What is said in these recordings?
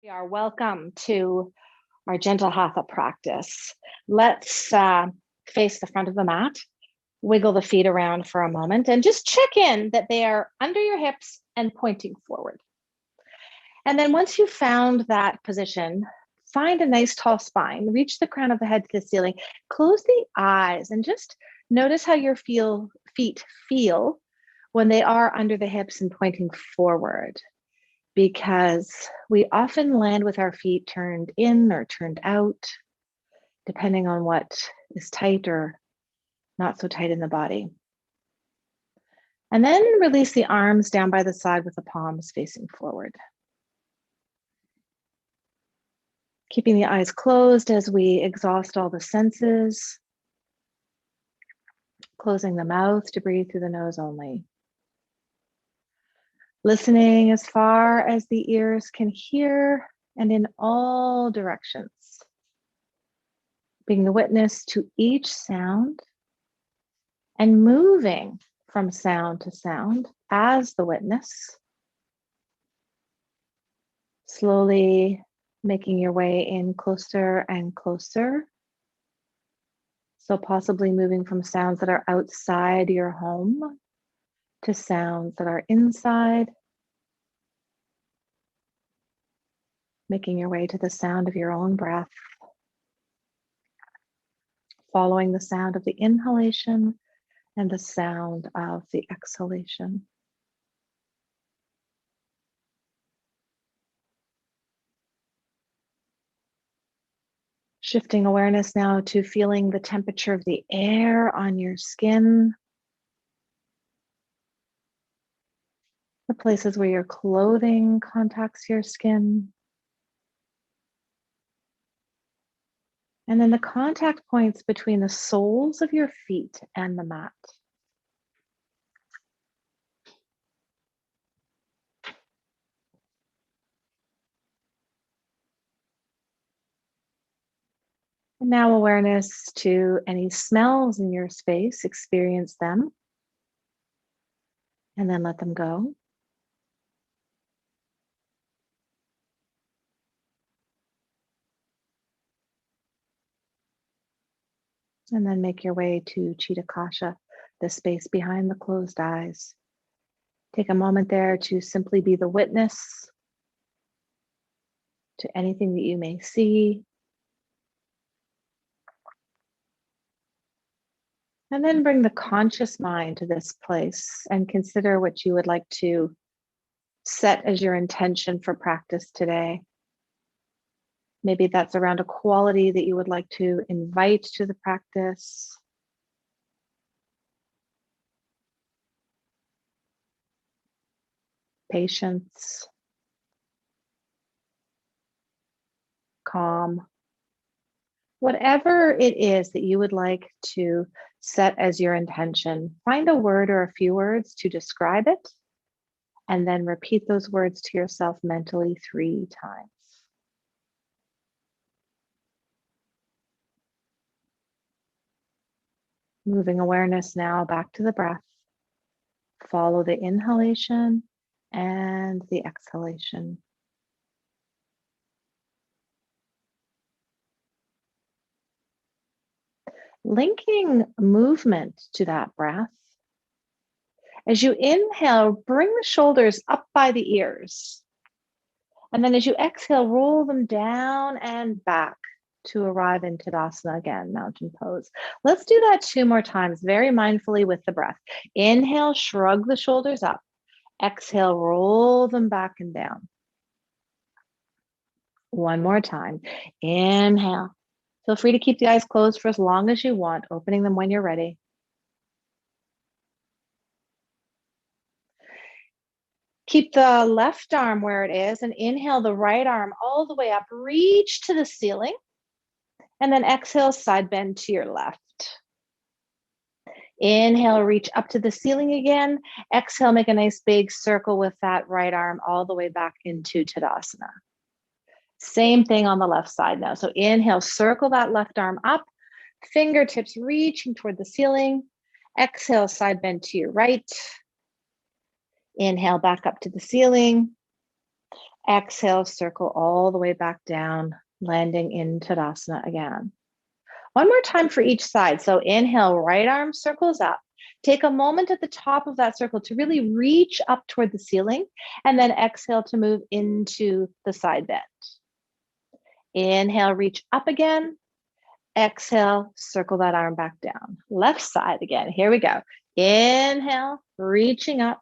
We are welcome to our gentle hatha practice. Let's face the front of the mat, wiggle the feet around for a moment, and just check in that they are under your hips and pointing forward. And then once you've found that position, find a nice tall spine, reach the crown of the head to the ceiling, close the eyes, and just notice how your feet feel when they are under the hips and pointing forward. Because we often land with our feet turned in or turned out, depending on what is tight or not so tight in the body. And then release the arms down by the side with the palms facing forward. Keeping the eyes closed as we exhaust all the senses. Closing the mouth to breathe through the nose only. Listening as far as the ears can hear and in all directions. Being the witness to each sound and moving from sound to sound as the witness. Slowly making your way in closer and closer. So possibly moving from sounds that are outside your home to sounds that are inside. Making your way to the sound of your own breath. Following the sound of the inhalation and the sound of the exhalation. Shifting awareness now to feeling the temperature of the air on your skin. The places where your clothing contacts your skin. And then the contact points between the soles of your feet and the mat. And now awareness to any smells in your space, experience them. And then let them go. And then make your way to Chitta-Kasha, the space behind the closed eyes. Take a moment there to simply be the witness to anything that you may see. And then bring the conscious mind to this place and consider what you would like to set as your intention for practice today. Maybe that's around a quality that you would like to invite to the practice. Patience, calm, whatever it is that you would like to set as your intention, find a word or a few words to describe it, and then repeat those words to yourself mentally 3 times. Moving awareness now back to the breath. Follow the inhalation and the exhalation. Linking movement to that breath. As you inhale, bring the shoulders up by the ears. And then as you exhale, roll them down and back to arrive in Tadasana again, mountain pose. Let's do that 2 more times, very mindfully with the breath. Inhale, shrug the shoulders up. Exhale, roll them back and down. 1 more time. Inhale. Feel free to keep the eyes closed for as long as you want, opening them when you're ready. Keep the left arm where it is and inhale the right arm all the way up. Reach to the ceiling. And then exhale, side bend to your left. Inhale, reach up to the ceiling again. Exhale, make a nice big circle with that right arm all the way back into Tadasana. Same thing on the left side now. So inhale, circle that left arm up. Fingertips reaching toward the ceiling. Exhale, side bend to your right. Inhale, back up to the ceiling. Exhale, circle all the way back down, landing in Tadasana again. One more time for each side. So inhale, right arm circles up. Take a moment at the top of that circle to really reach up toward the ceiling, and then exhale to move into the side bend. Inhale, reach up again. Exhale, circle that arm back down. Left side again. Here we go. Inhale, reaching up.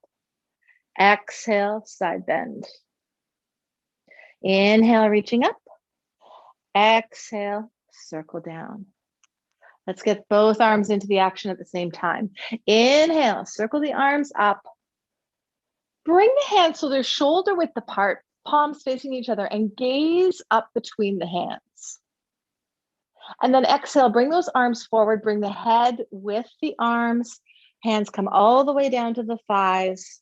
Exhale, side bend. Inhale, reaching up. Exhale, circle down. Let's get both arms into the action at the same time. Inhale, circle the arms up. Bring the hands so they're shoulder width apart, palms facing each other, and gaze up between the hands. And then exhale, bring those arms forward, bring the head with the arms, hands come all the way down to the thighs.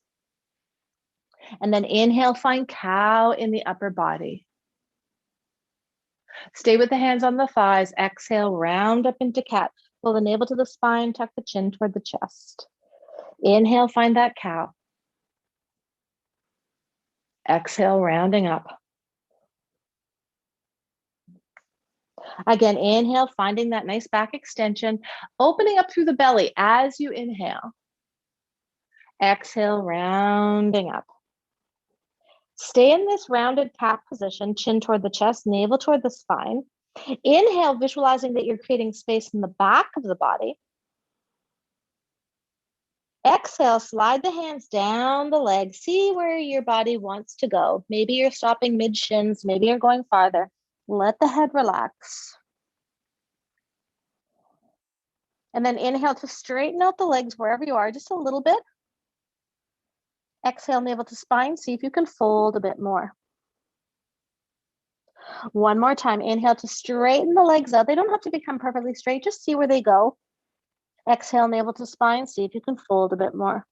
And then inhale, find cow in the upper body. Stay with the hands on the thighs. Exhale, round up into cat. Pull the navel to the spine, tuck the chin toward the chest. Inhale, find that cow. Exhale, rounding up. Again, inhale, finding that nice back extension, opening up through the belly as you inhale. Exhale, rounding up. Stay in this rounded cat position, chin toward the chest, navel toward the spine. Inhale, visualizing that you're creating space in the back of the body. Exhale, slide the hands down the legs. See where your body wants to go. Maybe you're stopping mid-shins. Maybe you're going farther. Let the head relax. And then inhale to straighten out the legs wherever you are, just a little bit. Exhale, navel to spine. See if you can fold a bit more. One more time. Inhale to straighten the legs out. They don't have to become perfectly straight. Just see where they go. Exhale, navel to spine. See if you can fold a bit more.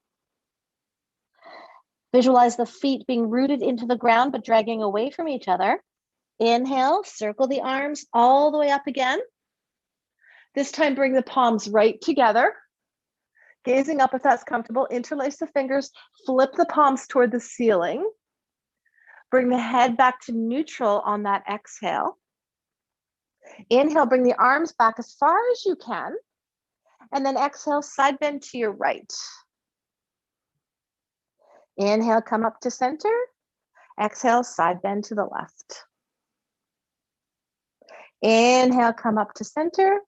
Visualize the feet being rooted into the ground, but dragging away from each other. Inhale, circle the arms all the way up again. This time, bring the palms right together. Gazing up if that's comfortable. Interlace the fingers. Flip the palms toward the ceiling. Bring the head back to neutral on that exhale. Inhale, bring the arms back as far as you can. And then exhale, side bend to your right. Inhale, come up to center. Exhale, side bend to the left. Inhale, come up to center.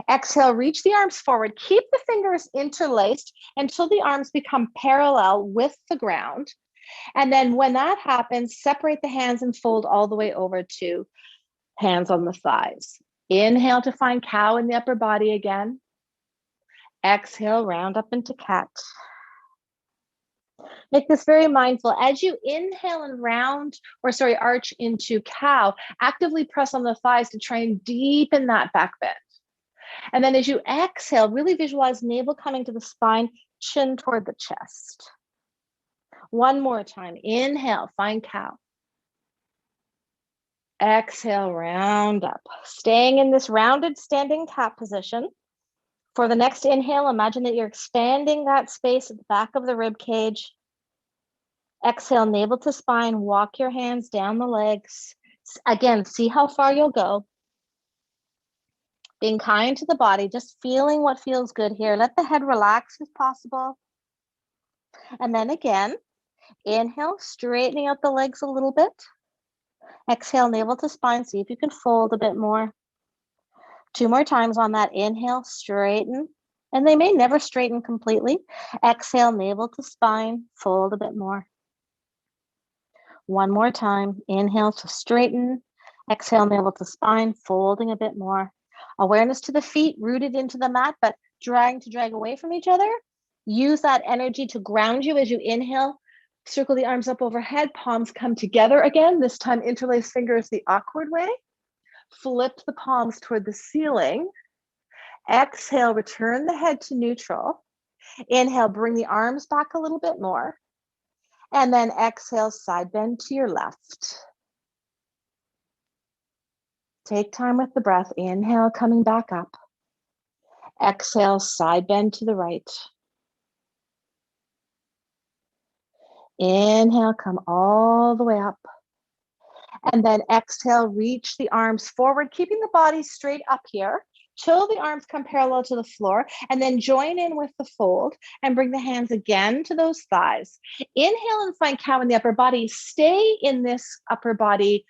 Exhale, reach the arms forward. Keep the fingers interlaced until the arms become parallel with the ground. And then when that happens, separate the hands and fold all the way over to hands on the thighs. Inhale to find cow in the upper body again. Exhale, round up into cat. Make this very mindful. As you inhale and arch into cow, actively press on the thighs to try and deepen that back bend. And then as you exhale, really visualize navel coming to the spine, chin toward the chest. One more time. Inhale, find cow. Exhale, round up. Staying in this rounded standing cat position. For the next inhale, imagine that you're expanding that space at the back of the rib cage. Exhale, navel to spine. Walk your hands down the legs. Again, see how far you'll go. Being kind to the body, just feeling what feels good here. Let the head relax if possible. And then again, inhale, straightening out the legs a little bit. Exhale, navel to spine. See if you can fold a bit more. 2 more times on that. Inhale, straighten. And they may never straighten completely. Exhale, navel to spine. Fold a bit more. 1 more time. Inhale to straighten. Exhale, navel to spine. Folding a bit more. Awareness to the feet, rooted into the mat, but trying to drag away from each other. Use that energy to ground you as you inhale. Circle the arms up overhead, palms come together again. This time, interlace fingers the awkward way. Flip the palms toward the ceiling. Exhale, return the head to neutral. Inhale, bring the arms back a little bit more. And then exhale, side bend to your left. Take time with the breath. Inhale, coming back up. Exhale, side bend to the right. Inhale, come all the way up. And then exhale, reach the arms forward, keeping the body straight up here till the arms come parallel to the floor, and then join in with the fold and bring the hands again to those thighs. Inhale and find cow in the upper body. Stay in this upper body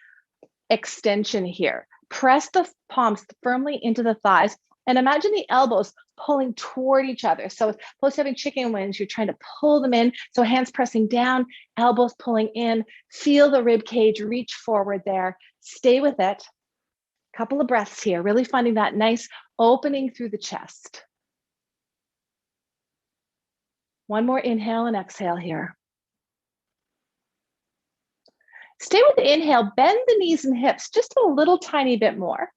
extension here. Press the palms firmly into the thighs and imagine the elbows pulling toward each other. So opposed to having chicken wings, you're trying to pull them in. So hands pressing down, elbows pulling in. Feel the rib cage reach forward there. Stay with it. Couple of breaths here, really finding that nice opening through the chest. One more inhale and exhale here. Stay with the inhale, bend the knees and hips just a little tiny bit more.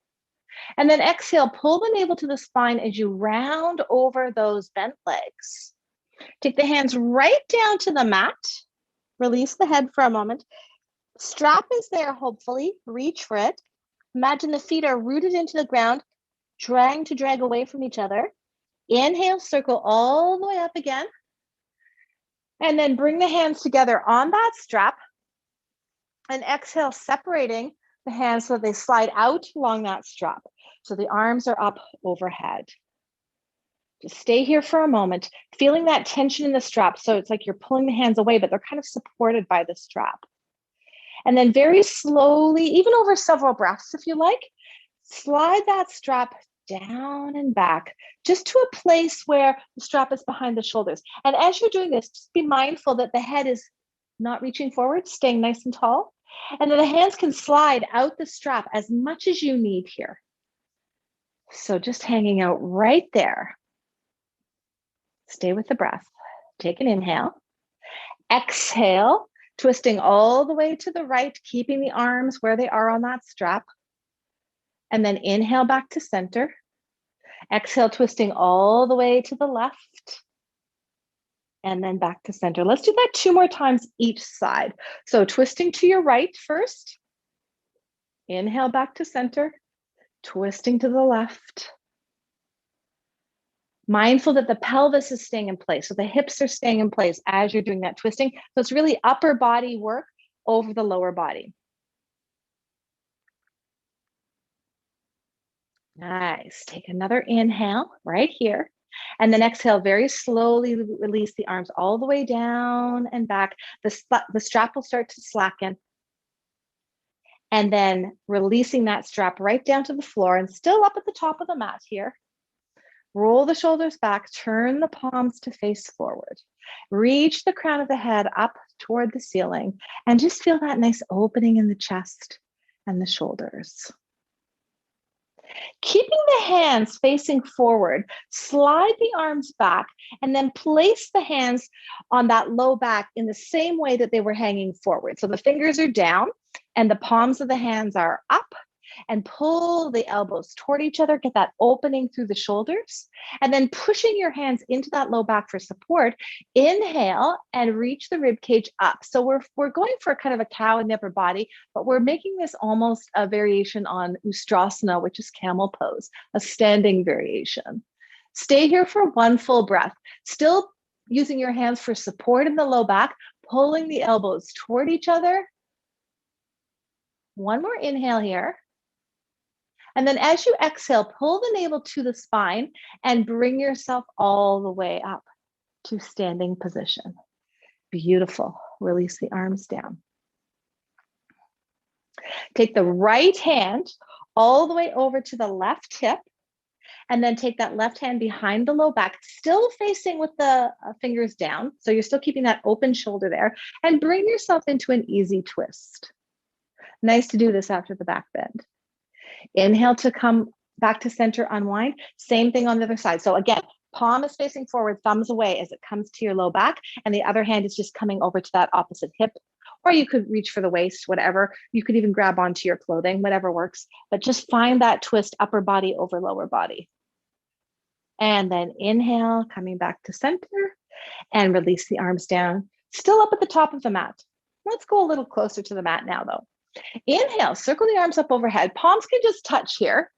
And then exhale, pull the navel to the spine as you round over those bent legs. Take the hands right down to the mat. Release the head for a moment. Strap is there, hopefully. Reach for it. Imagine the feet are rooted into the ground, trying to drag away from each other. Inhale, circle all the way up again. And then bring the hands together on that strap. And exhale, separating the hands so that they slide out along that strap. So the arms are up overhead. Just stay here for a moment, feeling that tension in the strap. So it's like you're pulling the hands away, but they're kind of supported by the strap. And then very slowly, even over several breaths, if you like, slide that strap down and back, just to a place where the strap is behind the shoulders. And as you're doing this, just be mindful that the head is not reaching forward, staying nice and tall. And then the hands can slide out the strap as much as you need here. So just hanging out right there. Stay with the breath. Take an inhale. Exhale, twisting all the way to the right, keeping the arms where they are on that strap. And then inhale back to center. Exhale, twisting all the way to the left. And then back to center. Let's do that 2 more times each side. So twisting to your right first. Inhale back to center. Twisting to the left. Mindful that the pelvis is staying in place. So the hips are staying in place as you're doing that twisting. So it's really upper body work over the lower body. Nice. Take another inhale right here. And then exhale, very slowly release the arms all the way down and back. The strap will start to slacken. And then releasing that strap right down to the floor and still up at the top of the mat here. Roll the shoulders back, turn the palms to face forward. Reach the crown of the head up toward the ceiling and just feel that nice opening in the chest and the shoulders. Keeping the hands facing forward, slide the arms back and then place the hands on that low back in the same way that they were hanging forward. So the fingers are down and the palms of the hands are up, and pull the elbows toward each other, get that opening through the shoulders, and then pushing your hands into that low back for support. Inhale and reach the rib cage up. So we're going for kind of a cow in the upper body, but we're making this almost a variation on Ustrasana, which is camel pose, a standing variation. Stay here for 1 full breath, still using your hands for support in the low back, pulling the elbows toward each other. 1 more inhale here. And then as you exhale, pull the navel to the spine and bring yourself all the way up to standing position. Beautiful. Release the arms down. Take the right hand all the way over to the left hip, and then take that left hand behind the low back, still facing with the fingers down. So you're still keeping that open shoulder there, and bring yourself into an easy twist. Nice to do this after the back bend. Inhale to come back to center, unwind. Same thing on the other side. So again, palm is facing forward, thumbs away as it comes to your low back, and the other hand is just coming over to that opposite hip. Or you could reach for the waist, whatever. You could even grab onto your clothing, whatever works. But just find that twist, upper body over lower body. And then inhale, coming back to center, and release the arms down, still up at the top of the mat. Let's go a little closer to the mat now, though. Inhale, circle the arms up overhead. Palms can just touch here.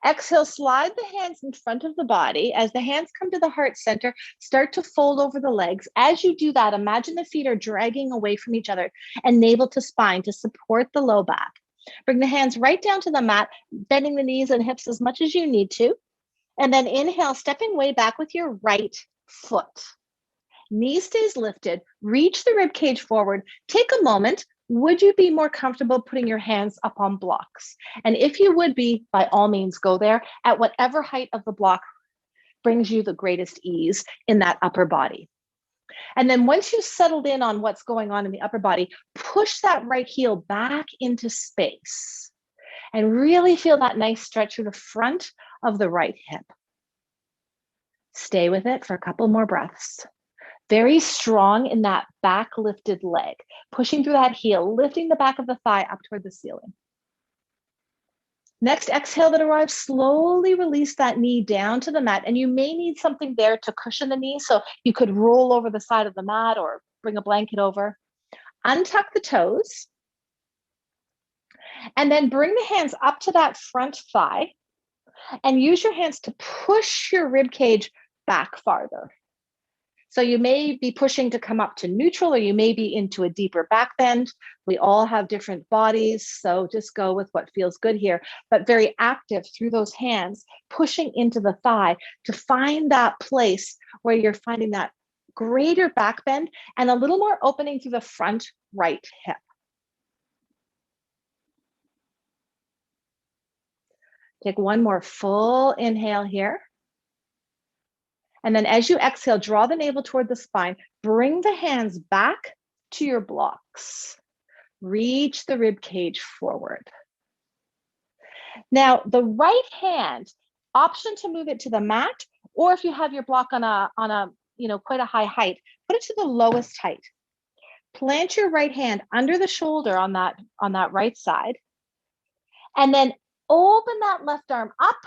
Exhale, slide the hands in front of the body. As the hands come to the heart center, start to fold over the legs. As you do that, imagine the feet are dragging away from each other and navel to spine to support the low back. Bring the hands right down to the mat, bending the knees and hips as much as you need to. And then inhale, stepping way back with your right foot. Knee stays lifted, reach the rib cage forward. Take a moment. Would you be more comfortable putting your hands up on blocks? And if you would be, by all means, go there at whatever height of the block brings you the greatest ease in that upper body. And then once you've settled in on what's going on in the upper body, push that right heel back into space and really feel that nice stretch through the front of the right hip. Stay with it for a couple more breaths. Very strong in that back lifted leg, pushing through that heel, lifting the back of the thigh up toward the ceiling. Next, exhale that arrives, slowly release that knee down to the mat. And you may need something there to cushion the knee. So you could roll over the side of the mat or bring a blanket over. Untuck the toes. And then bring the hands up to that front thigh and use your hands to push your rib cage back farther. So you may be pushing to come up to neutral, or you may be into a deeper back bend. We all have different bodies, so just go with what feels good here, but very active through those hands, pushing into the thigh to find that place where you're finding that greater back bend and a little more opening through the front right hip. Take one more full inhale here. And then as you exhale, draw the navel toward the spine, bring the hands back to your blocks. Reach the rib cage forward. Now, the right hand, option to move it to the mat, or if you have your block on a quite a high height, put it to the lowest height. Plant your right hand under the shoulder on that right side, and then open that left arm up,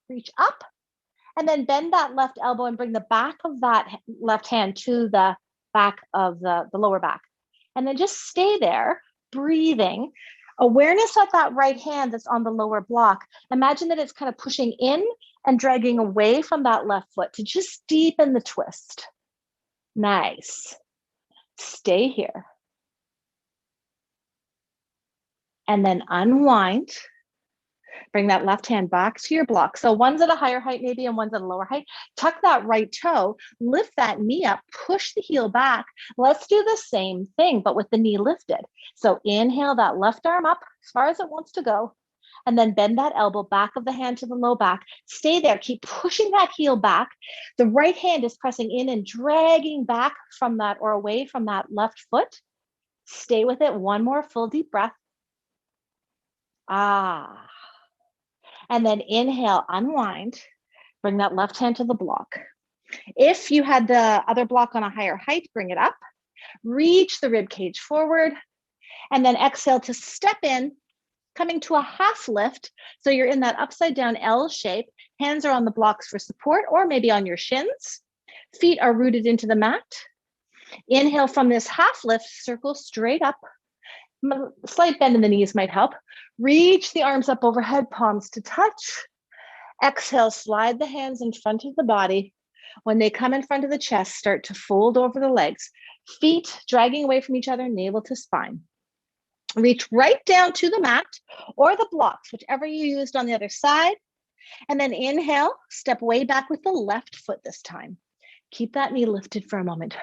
reach up, and then bend that left elbow and bring the back of that left hand to the back of the lower back. And then just stay there, breathing. Awareness of that right hand that's on the lower block. Imagine that it's kind of pushing in and dragging away from that left foot to just deepen the twist. Nice. Stay here. And then unwind. Bring that left hand back to your block. So one's at a higher height maybe and one's at a lower height. Tuck that right toe, lift that knee up, push the heel back. Let's do the same thing, but with the knee lifted. So inhale that left arm up as far as it wants to go, and then bend that elbow back of the hand to the low back. Stay there, keep pushing that heel back. The right hand is pressing in and dragging back from that or away from that left foot. Stay with it. One more full deep breath. And then inhale, unwind, bring that left hand to the block. If you had the other block on a higher height, bring it up, reach the rib cage forward, and then exhale to step in, coming to a half lift. So you're in that upside down L shape. Hands are on the blocks for support or maybe on your shins. Feet are rooted into the mat. Inhale from this half lift, circle straight up. Slight bend in the knees might help. Reach the arms up overhead, palms to touch. Exhale, slide the hands in front of the body. When they come in front of the chest, start to fold over the legs. Feet dragging away from each other, navel to spine. Reach right down to the mat or the blocks, whichever you used on the other side. And then inhale, step way back with the left foot this time. Keep that knee lifted for a moment.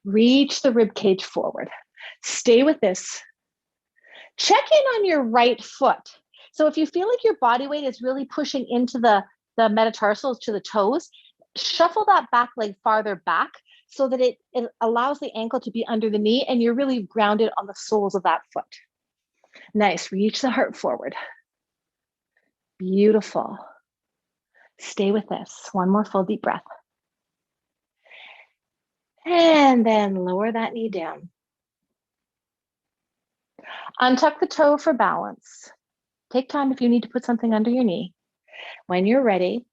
Reach the rib cage forward. Stay with this. Check in on your right foot. So if you feel like your body weight is really pushing into the metatarsals to the toes, shuffle that back leg farther back so that it allows the ankle to be under the knee and you're really grounded on the soles of that foot. Nice. Reach the heart forward. Beautiful. Stay with this. One more full deep breath. And then lower that knee down. Untuck the toe for balance. Take time if you need to put something under your knee. When you're ready,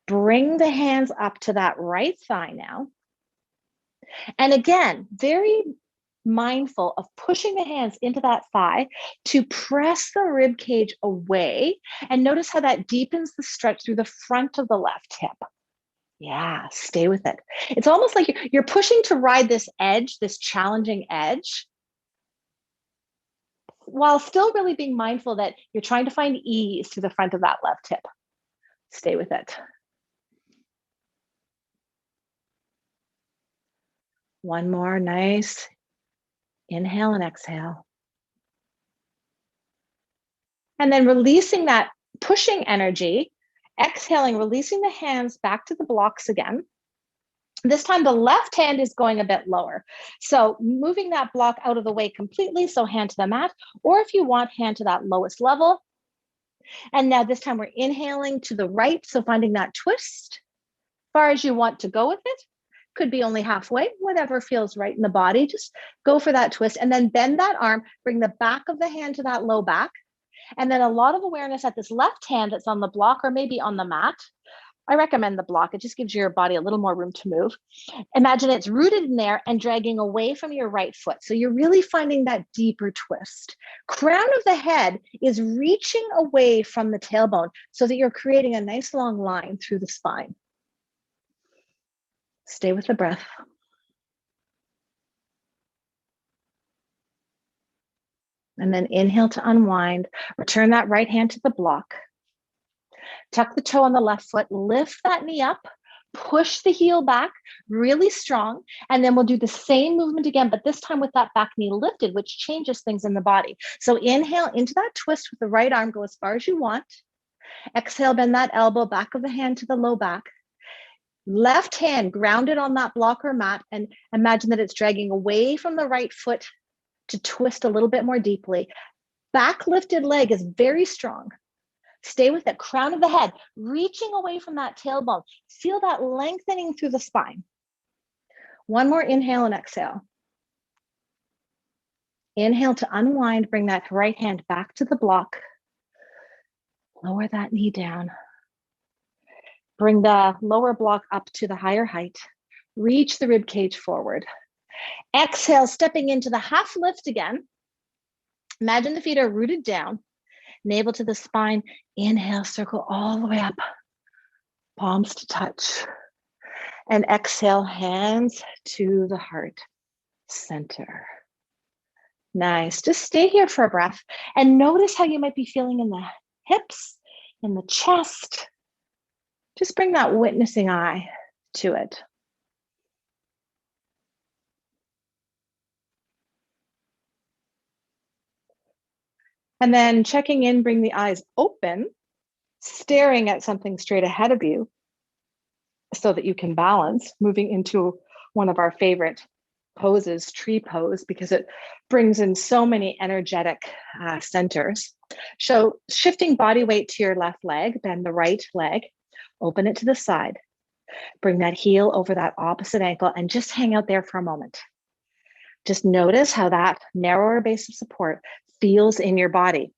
bring the hands up to that right thigh now. And again, very mindful of pushing the hands into that thigh to press the rib cage away. And notice how that deepens the stretch through the front of the left hip. Yeah, stay with it. It's almost like you're pushing to ride this edge, this challenging edge, while still really being mindful that you're trying to find ease through the front of that left hip. Stay with it. One more, nice. Inhale and exhale. And then releasing that pushing energy, exhaling, releasing the hands back to the blocks again. This time the left hand is going a bit lower. So moving that block out of the way completely, so hand to the mat, or if you want, hand to that lowest level. And now this time we're inhaling to the right, so finding that twist, as far as you want to go with it. Could be only halfway, whatever feels right in the body. Just go for that twist and then bend that arm, bring the back of the hand to that low back. And then a lot of awareness at this left hand that's on the block or maybe on the mat. I recommend the block. It just gives your body a little more room to move. Imagine it's rooted in there and dragging away from your right foot. So you're really finding that deeper twist. Crown of the head is reaching away from the tailbone so that you're creating a nice long line through the spine. Stay with the breath. And then inhale to unwind. Return that right hand to the block. Tuck the toe on the left foot. Lift that knee up. Push the heel back really strong. And then we'll do the same movement again, but this time with that back knee lifted, which changes things in the body. So inhale into that twist with the right arm. Go as far as you want. Exhale, bend that elbow, back of the hand to the low back. Left hand grounded on that block or mat, and imagine that it's dragging away from the right foot to twist a little bit more deeply. Back lifted leg is very strong. Stay with it. Crown of the head, reaching away from that tailbone. Feel that lengthening through the spine. One more inhale and exhale. Inhale to unwind, bring that right hand back to the block. Lower that knee down. Bring the lower block up to the higher height. Reach the rib cage forward. Exhale, stepping into the half lift again. Imagine the feet are rooted down, navel to the spine. Inhale, circle all the way up, palms to touch. And exhale, hands to the heart center. Nice. Just stay here for a breath and notice how you might be feeling in the hips, in the chest. Just bring that witnessing eye to it. And then checking in, bring the eyes open, staring at something straight ahead of you so that you can balance, moving into one of our favorite poses, tree pose, because it brings in so many energetic centers. So shifting body weight to your left leg, bend the right leg, open it to the side, bring that heel over that opposite ankle and just hang out there for a moment. Just notice how that narrower base of support feels in your body.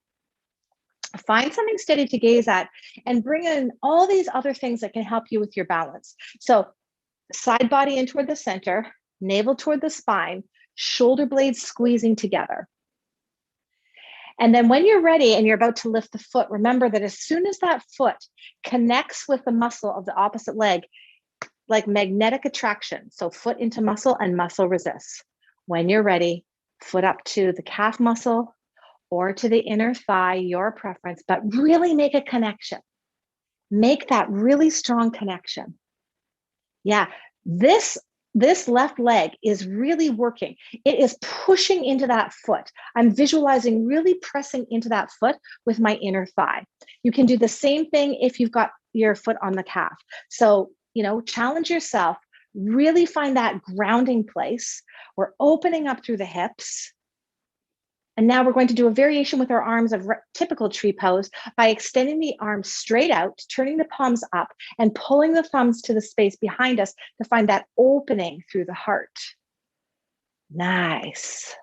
Find something steady to gaze at and bring in all these other things that can help you with your balance. So side body in toward the center, navel toward the spine, shoulder blades squeezing together. And then when you're ready and you're about to lift the foot, remember that as soon as that foot connects with the muscle of the opposite leg, like magnetic attraction, so foot into muscle and muscle resists. When you're ready, foot up to the calf muscle or to the inner thigh, your preference, but really make a connection. Make that really strong connection. Yeah, this left leg is really working. It is pushing into that foot. I'm visualizing really pressing into that foot with my inner thigh. You can do the same thing if you've got your foot on the calf. So, challenge yourself, really find that grounding place. We're opening up through the hips. And now we're going to do a variation with our arms of typical tree pose by extending the arms straight out, turning the palms up and pulling the thumbs to the space behind us to find that opening through the heart. Nice.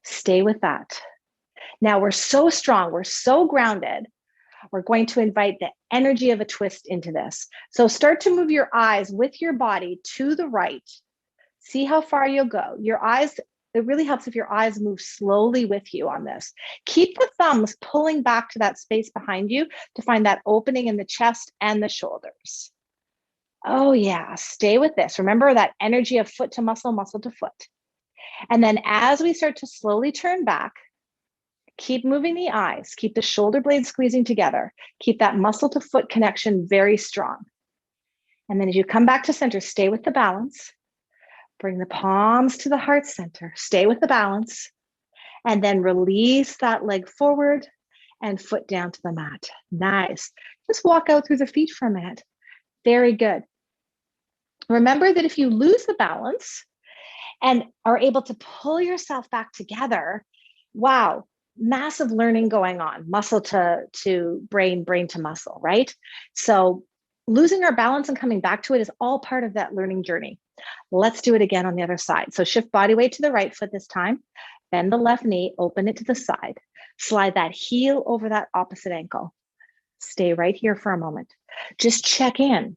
Stay with that. Now we're so strong, we're so grounded. We're going to invite the energy of a twist into this. So start to move your eyes with your body to the right. See how far you'll go. Your eyes it really helps if your eyes move slowly with you on this. Keep the thumbs pulling back to that space behind you to find that opening in the chest and the shoulders. Oh yeah, stay with this. Remember that energy of foot to muscle, muscle to foot. And then as we start to slowly turn back, keep moving the eyes, keep the shoulder blades squeezing together, keep that muscle to foot connection very strong. And then as you come back to center, stay with the balance. Bring the palms to the heart center, stay with the balance, and then release that leg forward and foot down to the mat. Nice. Just walk out through the feet for a minute. Very good. Remember that if you lose the balance and are able to pull yourself back together, wow, massive learning going on, muscle to brain, brain to muscle, right? So losing our balance and coming back to it is all part of that learning journey. Let's do it again on the other side. So shift body weight to the right foot this time. Bend the left knee, open it to the side. Slide that heel over that opposite ankle. Stay right here for a moment. Just check in.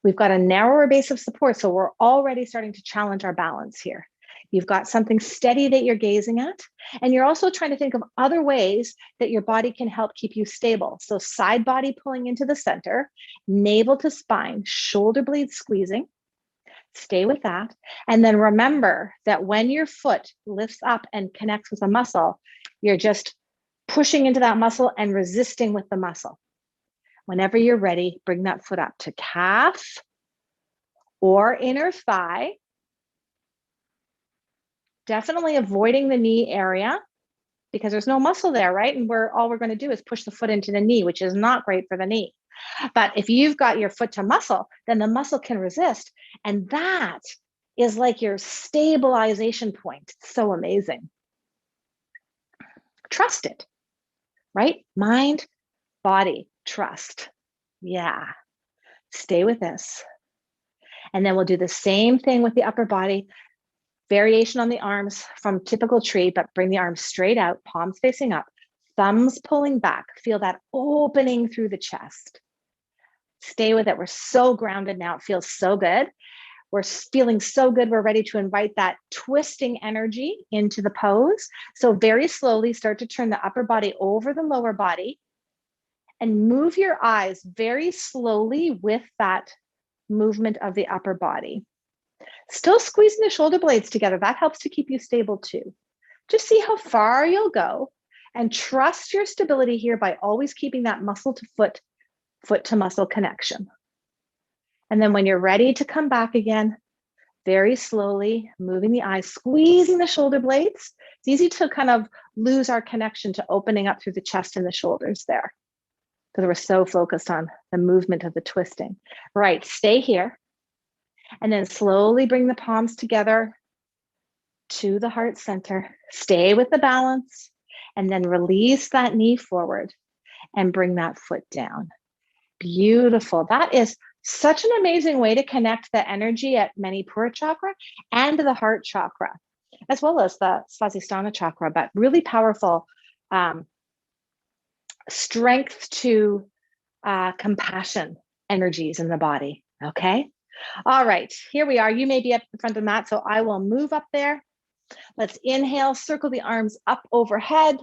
We've got a narrower base of support, so we're already starting to challenge our balance here. You've got something steady that you're gazing at, and you're also trying to think of other ways that your body can help keep you stable. So side body pulling into the center, navel to spine, shoulder blades squeezing. Stay with that. And then remember that when your foot lifts up and connects with a muscle, you're just pushing into that muscle and resisting with the muscle. Whenever you're ready, bring that foot up to calf or inner thigh. Definitely avoiding the knee area because there's no muscle there, right? And all we're going to do is push the foot into the knee, which is not great for the knee. But if you've got your foot to muscle, then the muscle can resist. And that is like your stabilization point. It's so amazing. Trust it, right? Mind, body, trust. Yeah. Stay with this. And then we'll do the same thing with the upper body. Variation on the arms from typical tree, but bring the arms straight out, palms facing up, thumbs pulling back. Feel that opening through the chest. Stay with it. We're so grounded now. It feels so good. We're feeling so good. We're ready to invite that twisting energy into the pose. So very slowly start to turn the upper body over the lower body and move your eyes very slowly with that movement of the upper body. Still squeezing the shoulder blades together. That helps to keep you stable too. Just see how far you'll go and trust your stability here by always keeping that muscle to foot, foot to muscle connection. And then when you're ready to come back again, very slowly moving the eyes, squeezing the shoulder blades. It's easy to kind of lose our connection to opening up through the chest and the shoulders there because we're so focused on the movement of the twisting. Right, stay here. And then slowly bring the palms together to the heart center. Stay with the balance and then release that knee forward and bring that foot down. Beautiful. That is such an amazing way to connect the energy at Manipura chakra and the heart chakra, as well as the Svadhisthana chakra, but really powerful strength to compassion energies in the body. Okay. All right, here we are. You may be up in front of the mat, so I will move up there. Let's inhale, circle the arms up overhead.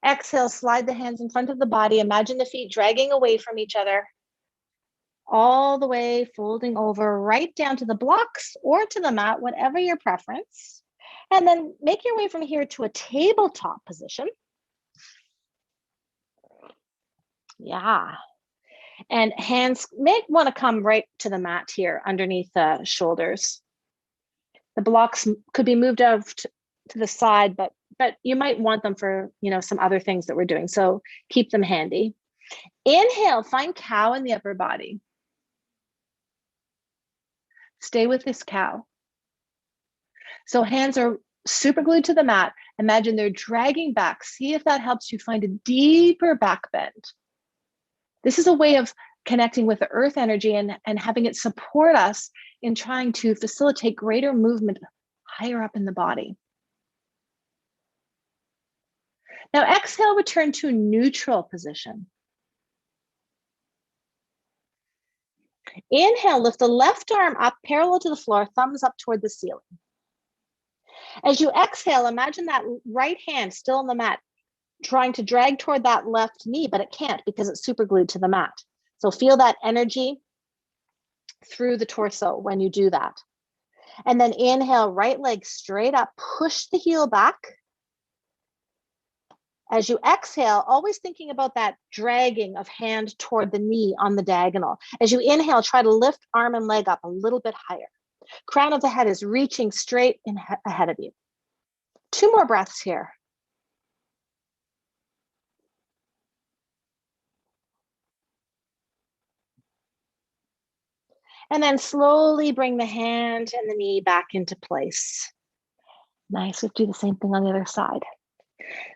Exhale, slide the hands in front of the body. Imagine the feet dragging away from each other. All the way, folding over right down to the blocks or to the mat, whatever your preference. And then make your way from here to a tabletop position. Yeah. And hands may want to come right to the mat here underneath the shoulders. The blocks could be moved out to the side, but you might want them for, some other things that we're doing. So keep them handy. Inhale, find cow in the upper body. Stay with this cow. So hands are super glued to the mat. Imagine they're dragging back. See if that helps you find a deeper back bend. This is a way of connecting with the earth energy and having it support us in trying to facilitate greater movement higher up in the body. Now exhale, return to neutral position. Inhale, lift the left arm up parallel to the floor, thumbs up toward the ceiling. As you exhale, imagine that right hand still on the mat, trying to drag toward that left knee, but it can't because it's super glued to the mat. So feel that energy through the torso when you do that. And then inhale, right leg straight up, push the heel back. As you exhale, always thinking about that dragging of hand toward the knee on the diagonal. As you inhale, try to lift arm and leg up a little bit higher. Crown of the head is reaching straight ahead of you. 2 more breaths here. And then slowly bring the hand and the knee back into place. Nice. We'll do the same thing on the other side.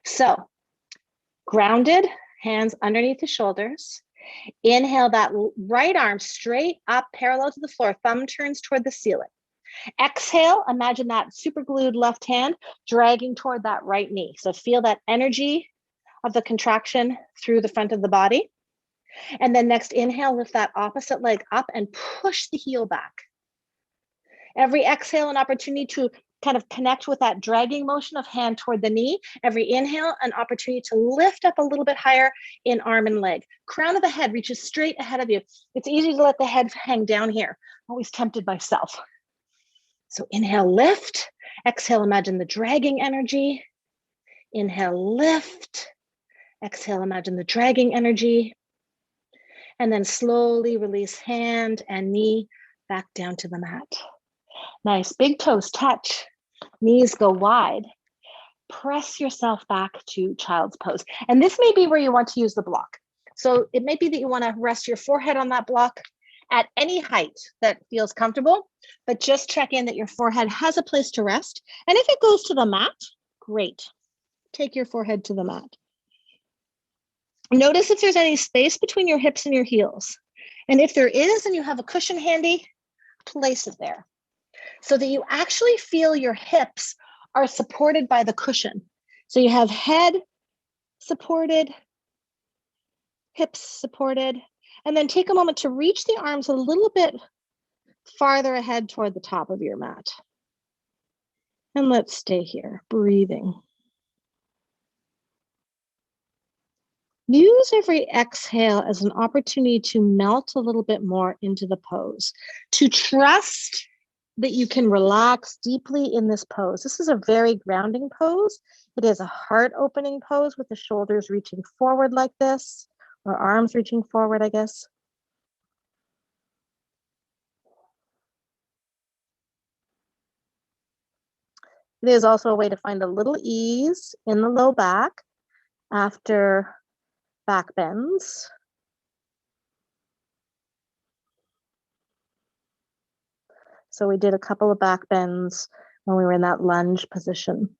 So grounded, hands underneath the shoulders. Inhale that right arm straight up, parallel to the floor. Thumb turns toward the ceiling. Exhale, imagine that super glued left hand dragging toward that right knee. So feel that energy of the contraction through the front of the body. And then next inhale, lift that opposite leg up and push the heel back. Every exhale, an opportunity to kind of connect with that dragging motion of hand toward the knee. Every inhale, an opportunity to lift up a little bit higher in arm and leg. Crown of the head reaches straight ahead of you. It's easy to let the head hang down here. Always tempted by self. So inhale, lift. Exhale, imagine the dragging energy. Inhale, lift. Exhale, imagine the dragging energy. And then slowly release hand and knee back down to the mat. Nice. Big toes touch. Knees go wide. Press yourself back to child's pose. And this may be where you want to use the block. So it may be that you want to rest your forehead on that block at any height that feels comfortable, but just check in that your forehead has a place to rest. And if it goes to the mat, great. Take your forehead to the mat. Notice if there's any space between your hips and your heels. And if there is, and you have a cushion handy, place it there so that you actually feel your hips are supported by the cushion. So you have head supported, hips supported, and then take a moment to reach the arms a little bit farther ahead toward the top of your mat. And let's stay here, breathing. Use every exhale as an opportunity to melt a little bit more into the pose, to trust that you can relax deeply in this pose. This is a very grounding pose. It is a heart-opening pose with the shoulders reaching forward like this, or arms reaching forward, I guess. It is also a way to find a little ease in the low back after back bends. So we did a couple of back bends when we were in that lunge position.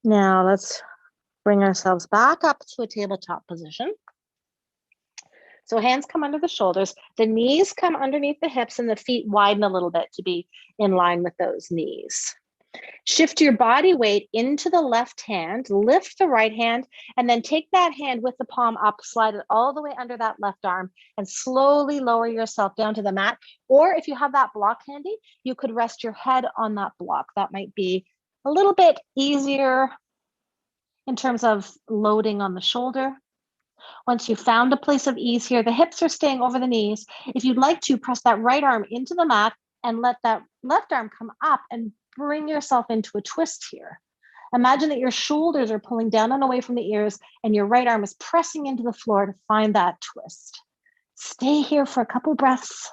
Now let's bring ourselves back up to a tabletop position. So hands come under the shoulders, the knees come underneath the hips, and the feet widen a little bit to be in line with those knees. Shift your body weight into the left hand, lift the right hand, and then take that hand with the palm up, slide it all the way under that left arm, and slowly lower yourself down to the mat. Or if you have that block handy, you could rest your head on that block. That might be a little bit easier in terms of loading on the shoulder. Once you've found a place of ease here, the hips are staying over the knees. If you'd like to, press that right arm into the mat and let that left arm come up and bring yourself into a twist here. Imagine that your shoulders are pulling down and away from the ears and your right arm is pressing into the floor to find that twist. Stay here for a couple breaths.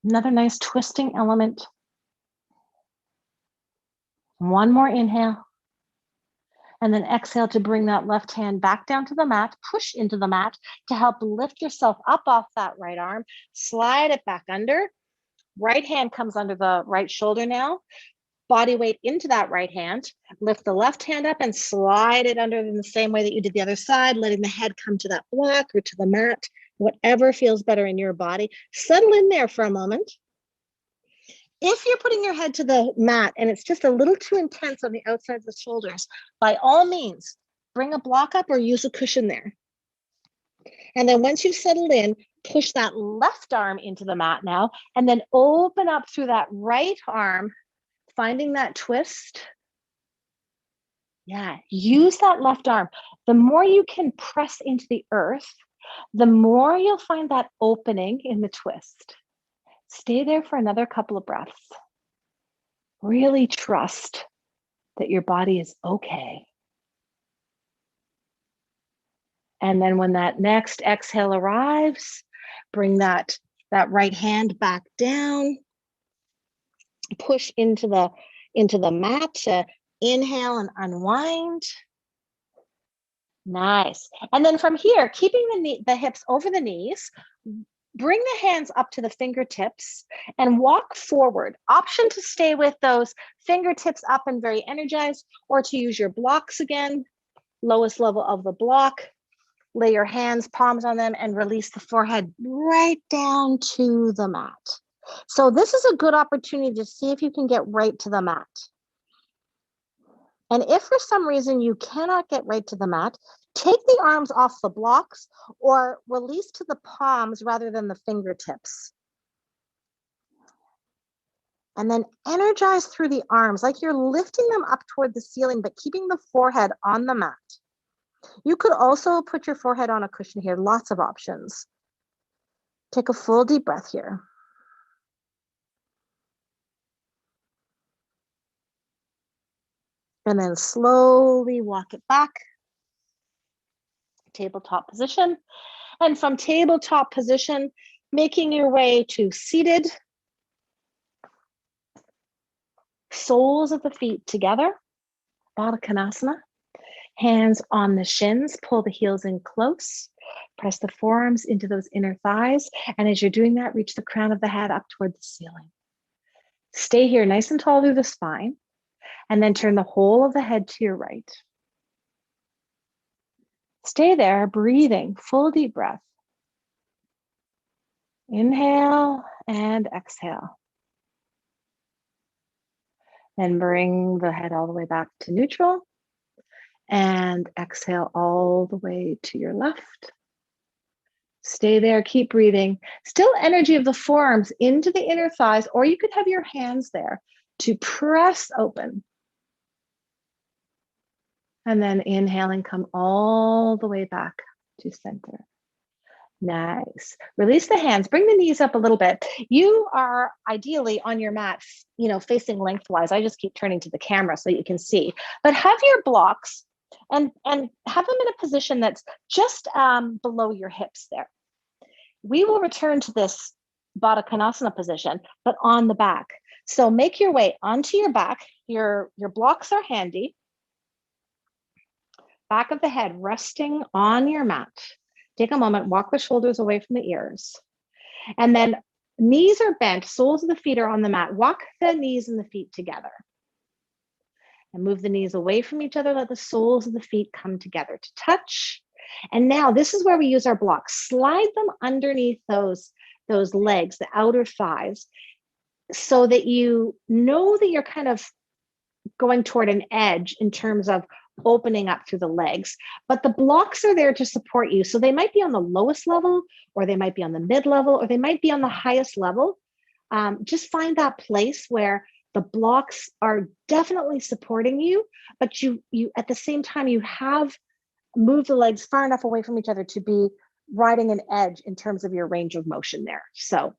Another nice twisting element. One more inhale. And then exhale to bring that left hand back down to the mat, push into the mat to help lift yourself up off that right arm, slide it back under. Right hand comes under the right shoulder now. Body weight into that right hand. Lift the left hand up and slide it under in the same way that you did the other side, letting the head come to that block or to the mat, whatever feels better in your body. Settle in there for a moment. If you're putting your head to the mat and it's just a little too intense on the outside of the shoulders, by all means, bring a block up or use a cushion there. And then once you've settled in, push that left arm into the mat now, and then open up through that right arm, finding that twist. Yeah, use that left arm. The more you can press into the earth, the more you'll find that opening in the twist. Stay there for another couple of breaths. Really trust that your body is okay. And then when that next exhale arrives, bring that right hand back down. Push into the mat to inhale and unwind. Nice. And then from here, keeping the hips over the knees, bring the hands up to the fingertips and walk forward. Option to stay with those fingertips up and very energized, or to use your blocks again, lowest level of the block. Lay your hands, palms on them, and release the forehead right down to the mat. So this is a good opportunity to see if you can get right to the mat. And if for some reason you cannot get right to the mat, take the arms off the blocks or release to the palms rather than the fingertips. And then energize through the arms like you're lifting them up toward the ceiling, but keeping the forehead on the mat. You could also put your forehead on a cushion here, lots of options. Take a full deep breath here. And then slowly walk it back. Tabletop position. And from tabletop position, making your way to seated. Soles of the feet together. Baddha Konasana. Hands on the shins, pull the heels in close. Press the forearms into those inner thighs. And as you're doing that, reach the crown of the head up toward the ceiling. Stay here nice and tall through the spine. And then turn the whole of the head to your right. Stay there, breathing, full deep breath. Inhale and exhale. Then bring the head all the way back to neutral. And exhale all the way to your left. Stay there, keep breathing. Still energy of the forearms into the inner thighs, or you could have your hands there to press open. And then inhaling, come all the way back to center. Nice. Release the hands, bring the knees up a little bit. You are ideally on your mat, facing lengthwise. I just keep turning to the camera so you can see. But have your blocks and have them in a position that's just below your hips there. We will return to this Baddha Konasana position, but on the back. So make your way onto your back. Your blocks are handy. Back of the head resting on your mat. Take a moment, walk the shoulders away from the ears. And then knees are bent, soles of the feet are on the mat. Walk the knees and the feet together. And move the knees away from each other. Let the soles of the feet come together to touch. And now this is where we use our blocks. Slide them underneath those legs, the outer thighs, so that you know that you're kind of going toward an edge in terms of opening up through the legs. But the blocks are there to support you. So they might be on the lowest level, or they might be on the mid level, or they might be on the highest level. Just find that place where the blocks are definitely supporting you, but you at the same time, you have moved the legs far enough away from each other to be riding an edge in terms of your range of motion there. So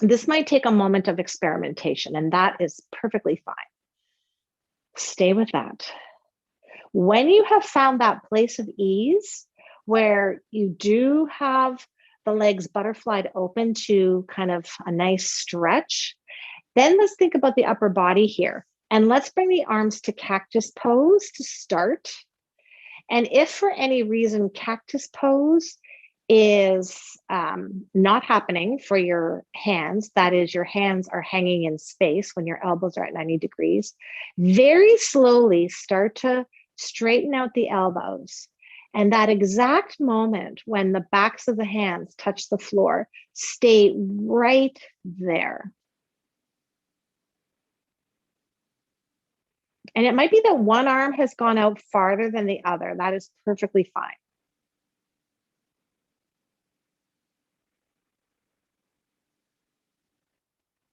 this might take a moment of experimentation, and that is perfectly fine. Stay with that. When you have found that place of ease where you do have the legs butterflied open to kind of a nice stretch, then let's think about the upper body here. And let's bring the arms to cactus pose to start. And if for any reason cactus pose is not happening for your hands, that is, your hands are hanging in space when your elbows are at 90 degrees, very slowly start to straighten out the elbows. And that exact moment when the backs of the hands touch the floor, stay right there. And it might be that one arm has gone out farther than the other. That is perfectly fine.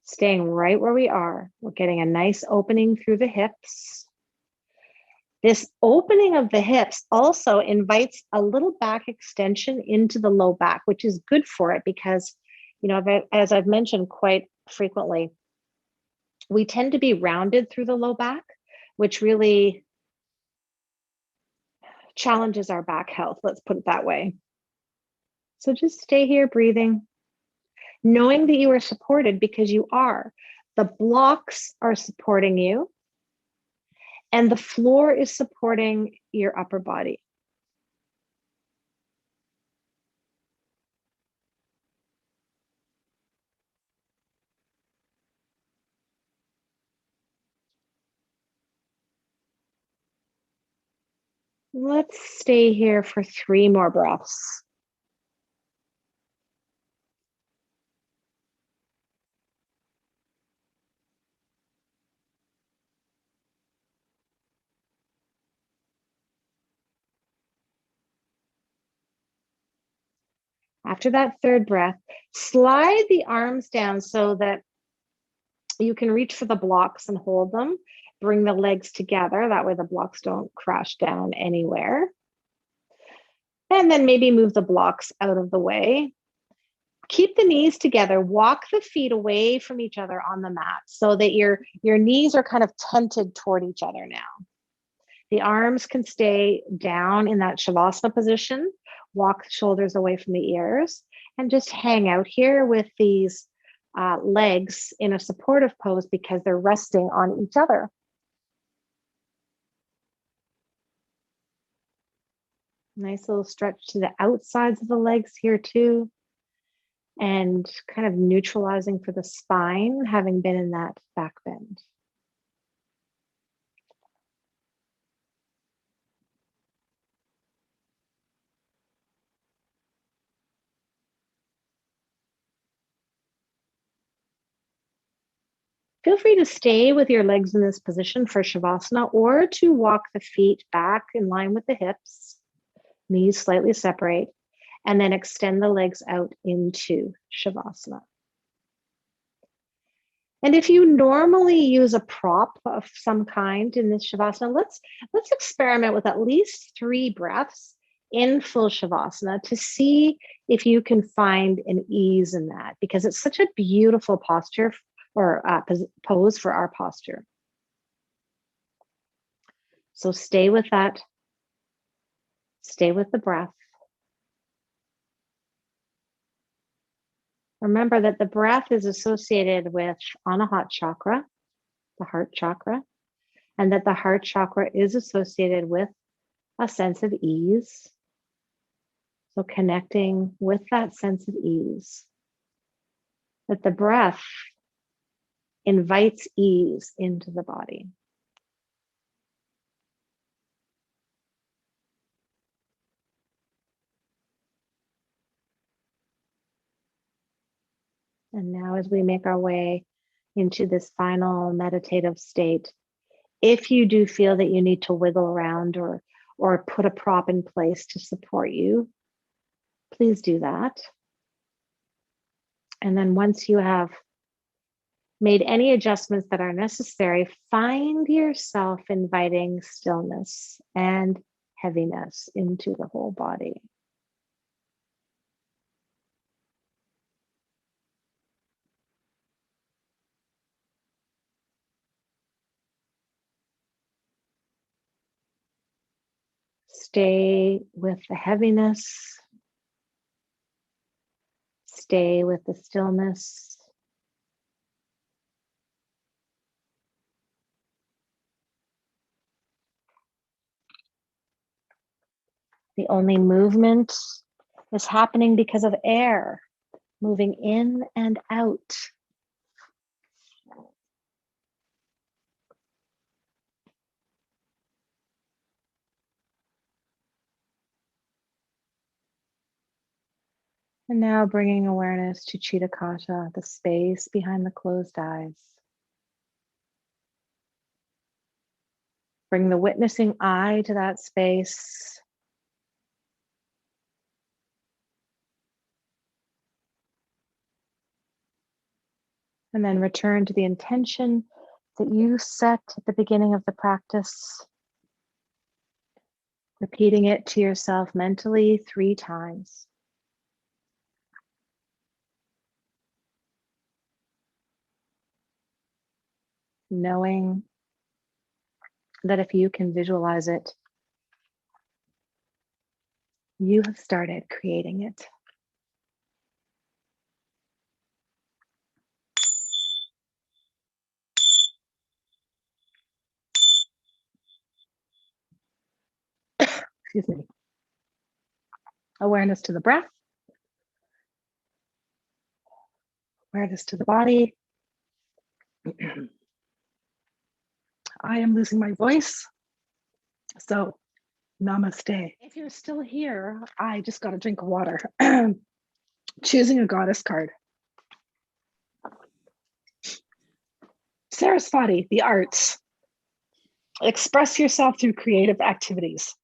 Staying right where we are. We're getting a nice opening through the hips. This opening of the hips also invites a little back extension into the low back, which is good for it because, you know, as I've mentioned quite frequently, we tend to be rounded through the low back, which really challenges our back health. Let's put it that way. So just stay here breathing, knowing that you are supported because you are. The blocks are supporting you, and the floor is supporting your upper body. Let's stay here for 3 more breaths. After that 3rd breath, slide the arms down so that you can reach for the blocks and hold them. Bring the legs together. That way the blocks don't crash down anywhere. And then maybe move the blocks out of the way. Keep the knees together. Walk the feet away from each other on the mat so that your knees are kind of tented toward each other now. The arms can stay down in that Shavasana position. Walk the shoulders away from the ears and just hang out here with these legs in a supportive pose because they're resting on each other. Nice little stretch to the outsides of the legs here too. And kind of neutralizing for the spine, having been in that back bend. Feel free to stay with your legs in this position for Shavasana or to walk the feet back in line with the hips, knees slightly separate, and then extend the legs out into Shavasana. And if you normally use a prop of some kind in this Shavasana, let's experiment with at least 3 breaths in full Shavasana to see if you can find an ease in that, because it's such a beautiful posture or pose for our posture. So stay with that. Stay with the breath. Remember that the breath is associated with Anahata chakra, the heart chakra, and that the heart chakra is associated with a sense of ease. So connecting with that sense of ease, that the breath invites ease into the body. And now as we make our way into this final meditative state, if you do feel that you need to wiggle around or put a prop in place to support you, please do that. And then once you have made any adjustments that are necessary, find yourself inviting stillness and heaviness into the whole body. Stay with the heaviness. Stay with the stillness. The only movement is happening because of air moving in and out. And now bringing awareness to Chitta Kata, the space behind the closed eyes. Bring the witnessing eye to that space. And then return to the intention that you set at the beginning of the practice. Repeating it to yourself mentally 3 times. Knowing that if you can visualize it, you have started creating it. Excuse me. Awareness to the breath. Awareness to the body. I am losing my voice. So, namaste. If you're still here, I just got a drink of water. Choosing a goddess card. Sarasvati, the arts. Express yourself through creative activities.